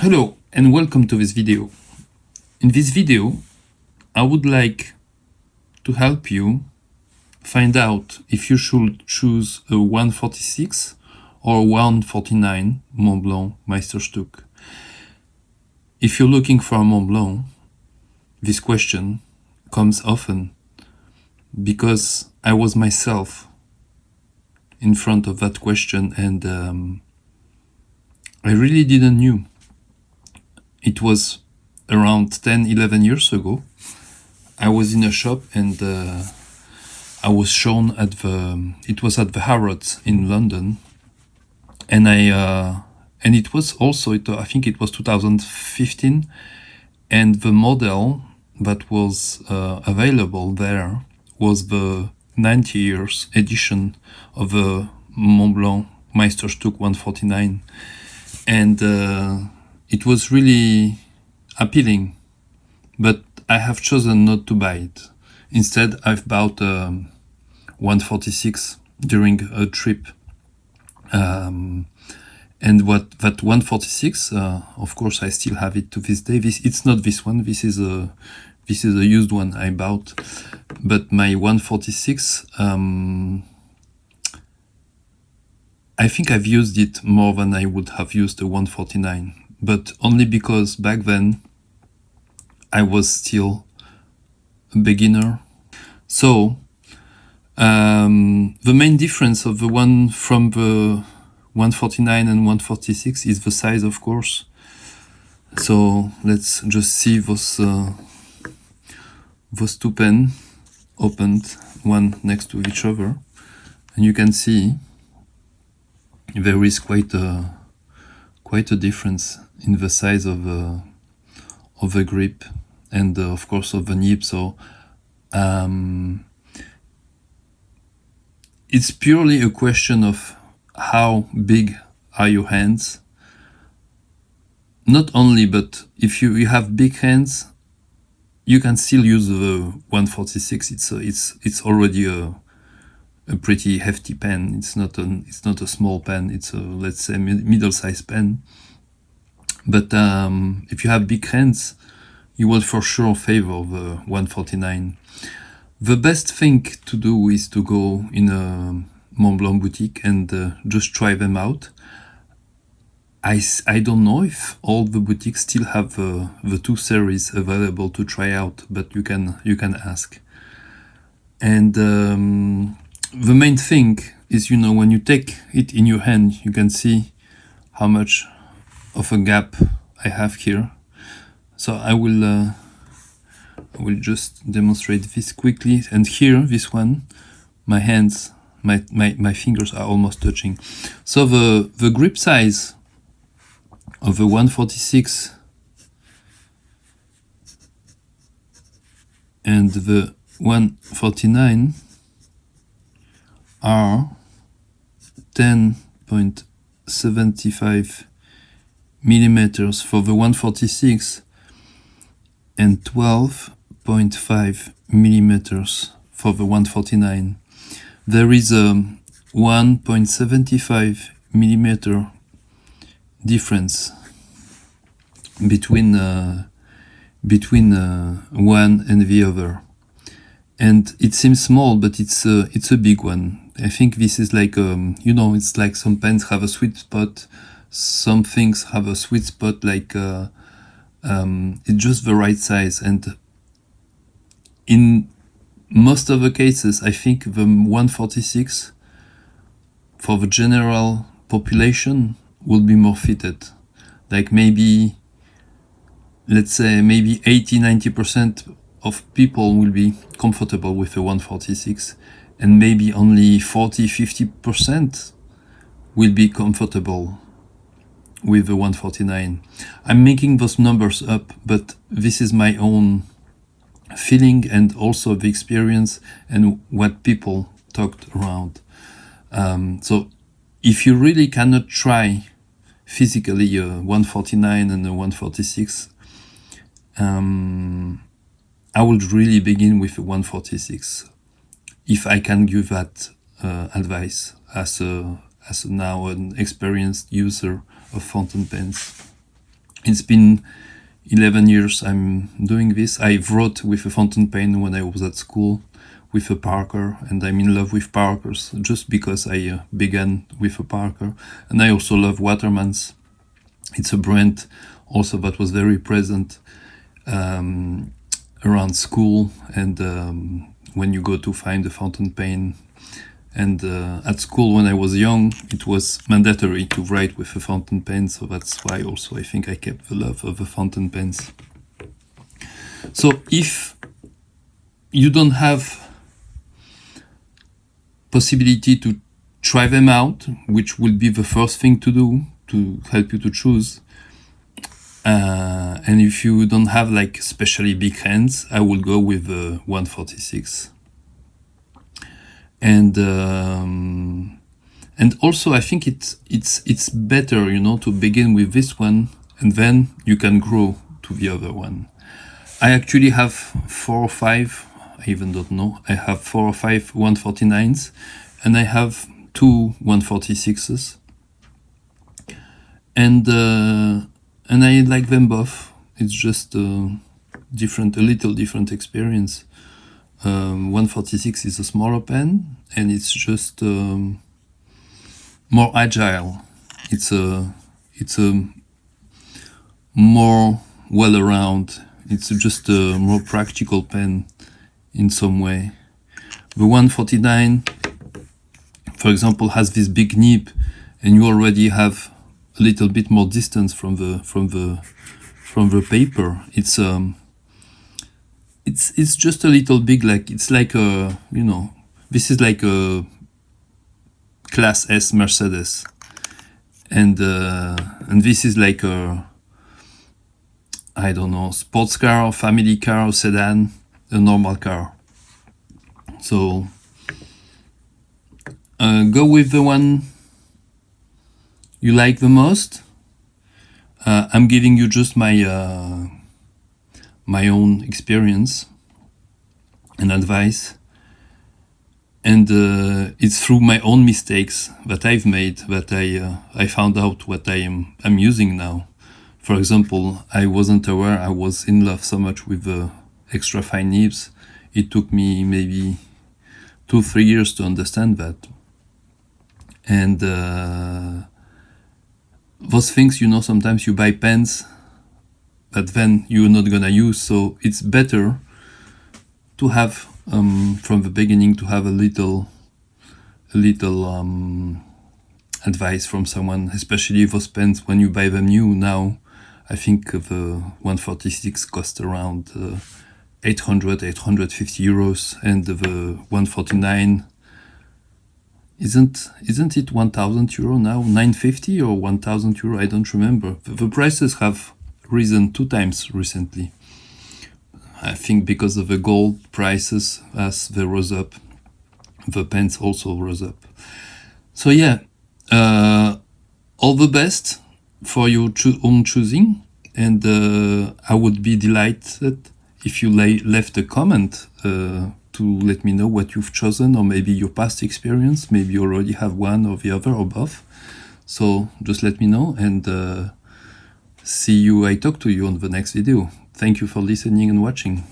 Hello and welcome to this video. In this video, I would like to help you find out if you should choose a 146 or 149 Montblanc Meisterstuck. If you're looking for a Montblanc, this question comes often because I was myself in front of that question and I really didn't know. It was around 10-11 years ago. I was in a shop and I was shown at it was at the Harrods in London, and it was also, I think it was 2015, and the model that was available there was the 90 years edition of the Montblanc Meisterstuck 149, and it was really appealing, but I have chosen not to buy it. Instead, I've bought 146 during a trip, and that 146, of course, I still have it to this day. It's not this one. This is a used one I bought, but my 146. I think I've used it more than I would have used the 149. But only because back then I was still a beginner. So the main difference of the one from the 149 and 146 is the size, of course. So let's just see those two pens opened one next to each other, and you can see there is quite a difference in the size of the grip and of course of the nib. So it's purely a question of how big are your hands. Not only, but if you have big hands, you can still use the 146. It's already a pretty hefty pen. It's not a small pen. It's a, let's say, middle-sized pen. But if you have big hands, you will for sure favor the 149. The best thing to do is to go in a Montblanc boutique and just try them out. I don't know if all the boutiques still have the two series available to try out, but you can ask. And the main thing is, when you take it in your hand, you can see how much of a gap I have here. So I will just demonstrate this quickly. And here, this one, my hands, my fingers are almost touching. So the grip size of the 146 and the 149 are 10.75 millimeters for the 146 and 12.5 millimeters for the 149. There is a 1.75 millimeter difference between one and the other, and it seems small, but it's a big one. I think this is like it's like some pens have a sweet spot. Some things have a sweet spot, like it's just the right size. And in most of the cases, I think the 146 for the general population will be more fitted. Like maybe, let's say, maybe 80-90% of people will be comfortable with the 146, and maybe only 40-50% will be comfortable with the 149. I'm making those numbers up, but this is my own feeling and also the experience and what people talked around. So if you really cannot try physically a 149 and a 146, I would really begin with a 146, if I can give that advice as now an experienced user of fountain pens. It's been 11 years I'm doing this. I wrote with a fountain pen when I was at school with a Parker, and I'm in love with Parkers just because I began with a Parker. And I also love Watermans. It's a brand also that was very present around school, and when you go to find a fountain pen. And at school, when I was young, it was mandatory to write with a fountain pen, so that's why also I think I kept the love of the fountain pens. So if you don't have possibility to try them out, which will be the first thing to do to help you to choose, and if you don't have like especially big hands, I will go with the 146. And also I think it's better, you know, to begin with this one, and then you can grow to the other one. I actually have 4 or 5, I even don't know, I have 4 or 5 149s, and I have 2 146s, and I like them both. It's just a little different experience. 146 is a smaller pen, and it's just more agile. It's a more well around. It's just a more practical pen in some way. The 149, for example, has this big nib, and you already have a little bit more distance from the paper. It's just a little big, like it's like a, you know, this is like a Class S Mercedes, and this is like a, I don't know, sports car, or family car, or sedan, a normal car. So go with the one you like the most. I'm giving you just my own experience and advice, and it's through my own mistakes that I've made that I found out what I'm using now. For example, I wasn't aware I was in love so much with the extra fine nibs. It took me maybe 2-3 years to understand that, and those things, you know, sometimes you buy pens that then you're not gonna use, so it's better to have from the beginning to have a little advice from someone, especially those pens when you buy them new. Now I think the 146 cost around 850 euros, and the 149 isn't it 1,000 euro now, 950 or 1,000 euro, I don't remember. The prices have risen 2 times recently. I think because of the gold prices, as they rose up, the pens also rose up. So yeah, all the best for your own choosing, and I would be delighted if you left a comment to let me know what you've chosen, or maybe your past experience. Maybe you already have one or the other or both. So just let me know, and I talk to you on the next video. Thank you for listening and watching.